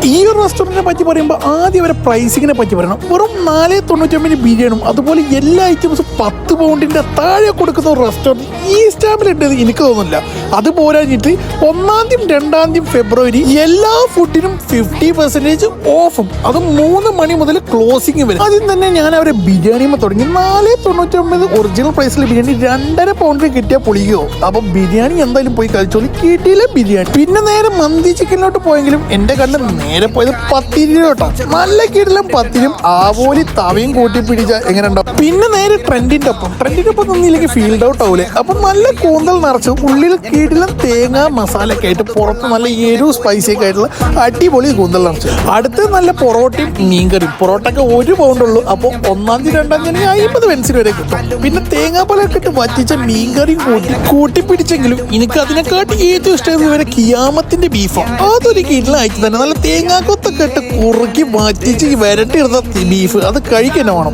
ഈ ഒരു റെസ്റ്റോറൻറ്റിനെ പറ്റി പറയുമ്പോൾ ആദ്യം അവരെ പ്രൈസിങ്ങിനെ പറ്റി പറയണം. വെറും 4.99 ബിരിയാണിയും അതുപോലെ എല്ലാ ഐറ്റംസും 10 പൗണ്ടിന്റെ താഴെ കൊടുക്കുന്ന ഒരു റെസ്റ്റോറൻറ്റ് ഈ സ്റ്റാമ്പിലുണ്ടെന്ന് എനിക്ക് തോന്നുന്നില്ല. അത് പോരാഞ്ഞിട്ട് 1-ാം 2-ാം ഫെബ്രുവരി എല്ലാ ഫുഡിനും 50% ഓഫും, അത് 3 മണി മുതൽ ക്ലോസിംഗ് വരും. ആദ്യം തന്നെ ഞാൻ അവരെ ബിരിയാണിയുമ്പോൾ തുടങ്ങി. 4.99 ഒറിജിനൽ പ്രൈസിലെ ബിരിയാണി 2.5 പൗണ്ടിന് കിട്ടിയാൽ പൊളിയോ. അപ്പൊ ബിരിയാണി എന്തായാലും പോയി കഴിച്ചോളി, കിട്ടിയില്ല ബിരിയാണി. പിന്നെ നേരെ മന്തി ചിക്കനിലോട്ട് പോയെങ്കിലും എന്റെ കണ്ണിൽ നേരെ പോയത് പത്തിരിയിലോട്ടോ. നല്ല കിടിലം പത്തിരിയും ആവോലി തവയും കൂട്ടി പിടിച്ച എങ്ങനെ ഉണ്ടാവും. പിന്നെ നേരെ ട്രെൻഡിന്റെ ഒപ്പം നിന്നില്ലെങ്കിൽ ഫീൽഡ് ഔട്ട് ആവൂലേ. അപ്പൊ നല്ല കൂന്തൽ നിറച്ച് ഉള്ളിൽ കിടിലം തേങ്ങ മസാല ഒക്കെ ആയിട്ട് പുറത്ത് നല്ല എരിവ് സ്പൈസി ഒക്കെ ആയിട്ടുള്ള അടിപൊളി കൂന്തൽ നിറച്ച്. അടുത്ത് നല്ല പൊറോട്ടയും മീൻകറിയും. പൊറോട്ട ഒക്കെ 1 പൗണ്ടുള്ളൂ. അപ്പോൾ 1-ാം 2-ാം 50 പെൻസിൽ വരെ കിട്ടും. പിന്നെ തേങ്ങാപ്പാലൊക്കെ ഇട്ട് വറ്റിച്ച മീൻകറിയും കൂട്ടിപ്പിടിച്ചെങ്കിലും എനിക്ക് അതിനെക്കാട്ടി ഏറ്റവും ഇഷ്ടം ഇവരെ കിയാമത്തിന്റെ ബീഫാണ്. അതൊരു കിടിലായിട്ട് തന്നെ നല്ല തേങ്ങാക്കൊത്തൊക്കെ ഇട്ട് കുറുക്കി വറ്റിച്ച് വരട്ടിയെടുത്ത ബീഫ്, അത് കഴിക്കാൻ വേണം.